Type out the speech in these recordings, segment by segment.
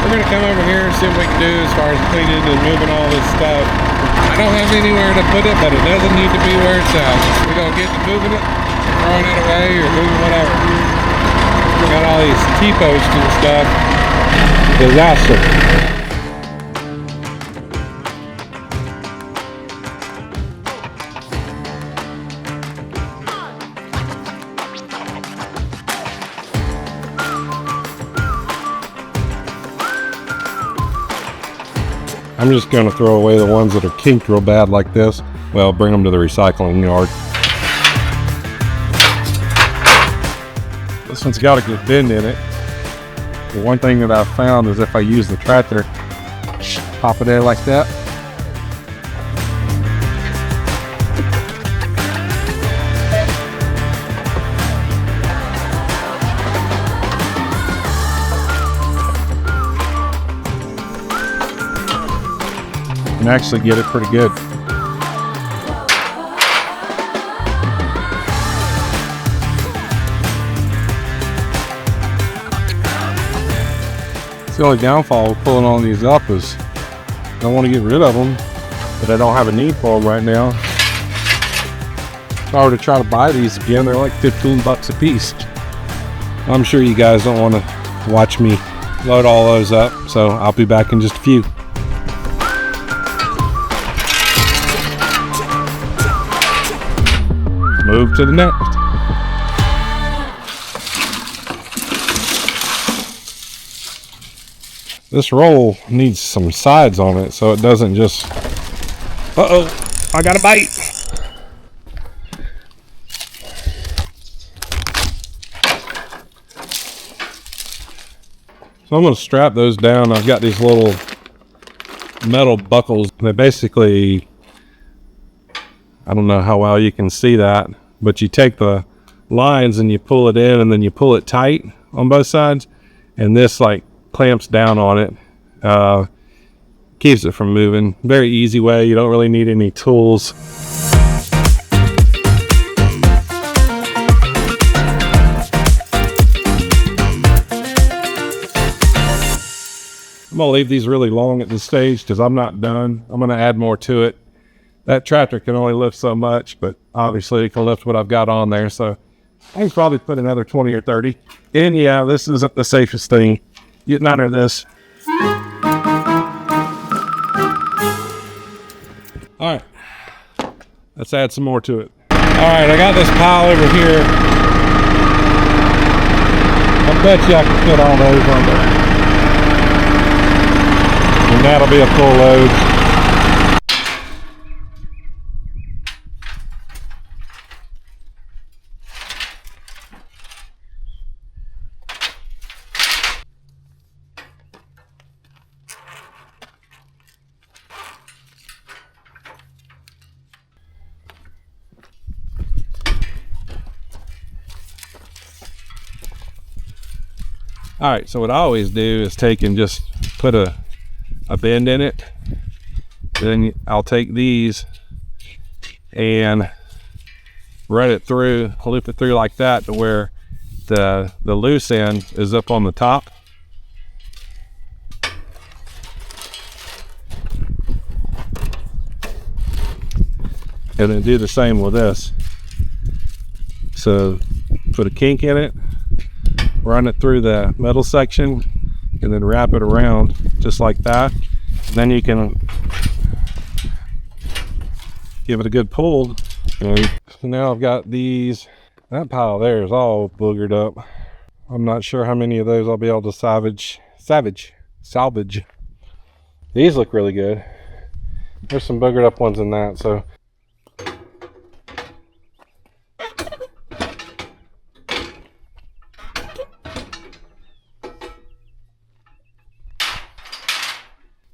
we're gonna come over here and see what we can do as far as cleaning and moving all this stuff. I don't have anywhere to put it, but it doesn't need to be where it's at. We're gonna get to moving it, throwing it away, or moving whatever. We got all these T-posts and stuff. Disaster. I'm just going to throw away the ones that are kinked real bad like this. Well, bring them to the recycling yard. This one's got a good bend in it. The one thing that I've found is if I use the tractor, pop it in like that. And actually get it pretty good. The only downfall with pulling all these up is I don't want to get rid of them, but I don't have a need for them right now. If I were to try to buy these again, they're like 15 bucks a piece. I'm sure you guys don't want to watch me load all those up, so I'll be back in just a few. Move to the next. This roll needs some sides on it so it doesn't just... Uh-oh, I got a bite. So I'm going to strap those down. I've got these little metal buckles. They basically, I don't know how well you can see that, but you take the lines and you pull it in and then you pull it tight on both sides, and this like clamps down on it, keeps it from moving. Very easy way. You don't really need any tools. I'm gonna leave these really long at this stage because I'm not done. I'm gonna add more to it. That tractor can only lift so much, but obviously it can lift what I've got on there. So I can probably put another 20 or 30. And yeah, this isn't the safest thing. Getting under this. All right, let's add some more to it. All right, I got this pile over here. I bet you I can fit all those on there. And that'll be a full load. All right, so what I always do is take and just put a bend in it. Then I'll take these and run it through, loop it through like that to where the loose end is up on the top. And then do the same with this. So put a kink in it, run it through the metal section, and then wrap it around just like that. And then you can give it a good pull. And so now I've got these. That pile there is all boogered up. I'm not sure how many of those I'll be able to salvage. These look really good. There's some boogered up ones in that, so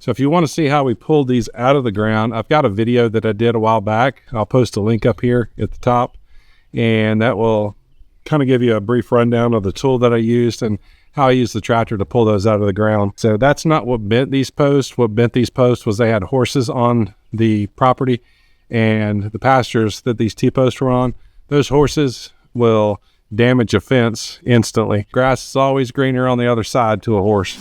So if you want to see how we pulled these out of the ground, I've got a video that I did a while back. I'll post a link up here at the top, and that will kind of give you a brief rundown of the tool that I used and how I used the tractor to pull those out of the ground. So that's not what bent these posts. What bent these posts was they had horses on the property, and the pastures that these T-posts were on, those horses will damage a fence instantly. Grass is always greener on the other side to a horse.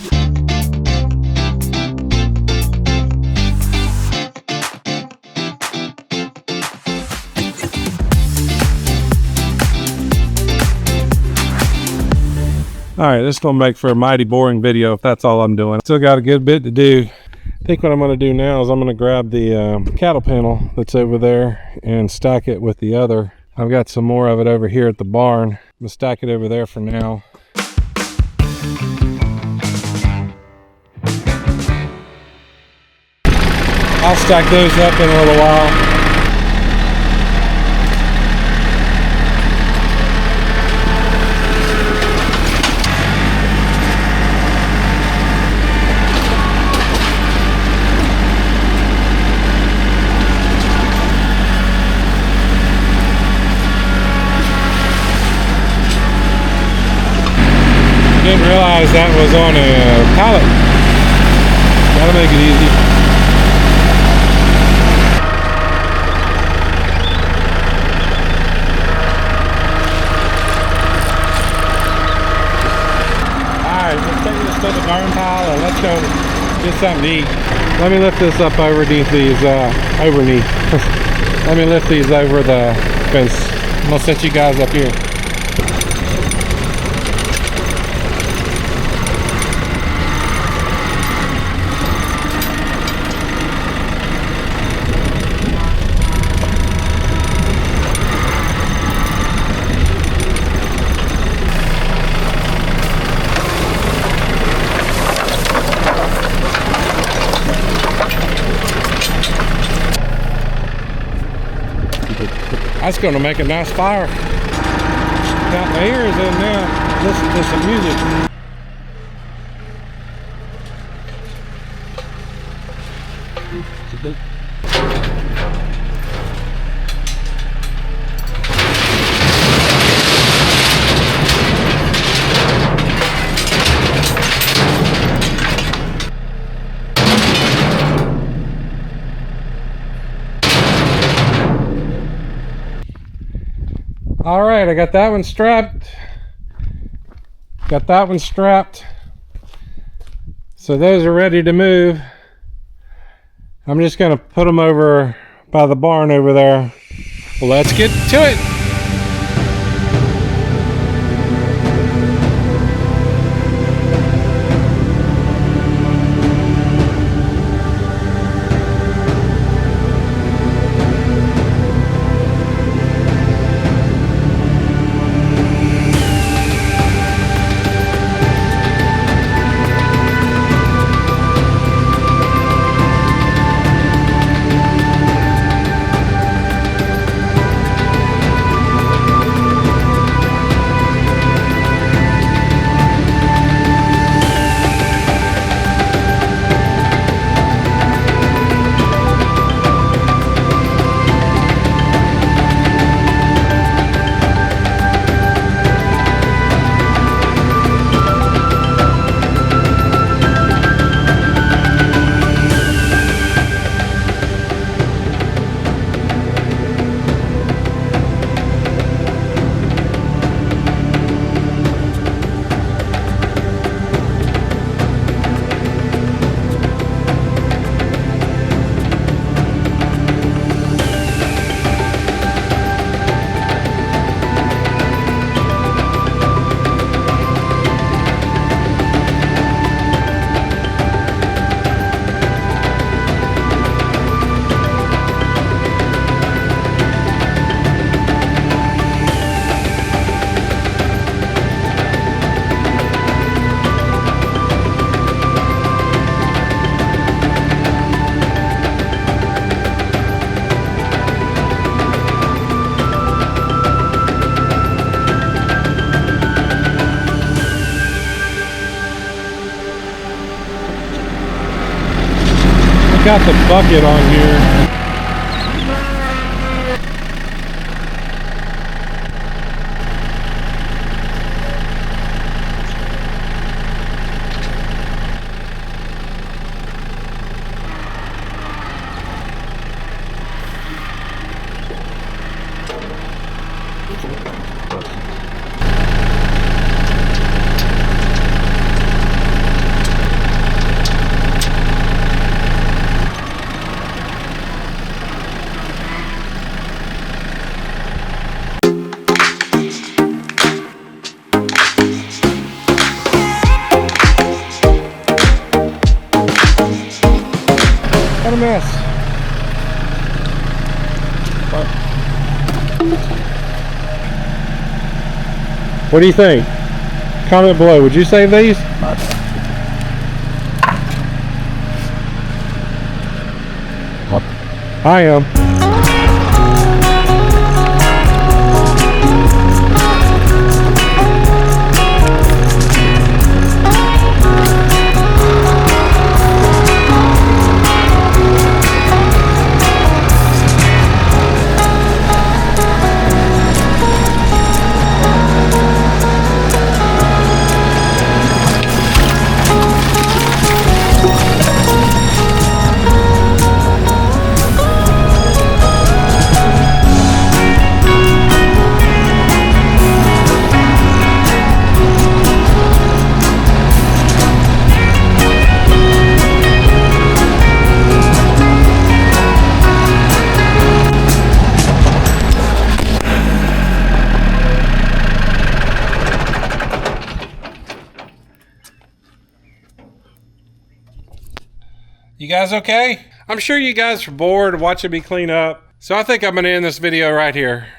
All right, this is gonna make for a mighty boring video if that's all I'm doing. Still got a good bit to do. I think what I'm gonna do now is I'm gonna grab the cattle panel that's over there and stack it with the other. I've got some more of it over here at the barn. I'm gonna stack it over there for now. I'll stack those up in a little while. Didn't realize that was on a pallet. That'll make it easy. Alright, let's take this to the burn pile and let's go get something to eat. Let me lift this up underneath these, let me lift these over the fence. I'm gonna set you guys up here. That's gonna make a nice fire. Got my ears in now. Listen to some music. All right, I got that one strapped. Got that one strapped. So those are ready to move. I'm just gonna put them over by the barn over there. Well, let's get to it. Got the bucket on here. a mess. What do you think? Comment below. Would you save these? I am. You guys okay? I'm sure you guys are bored watching me clean up, so I think I'm gonna end this video right here.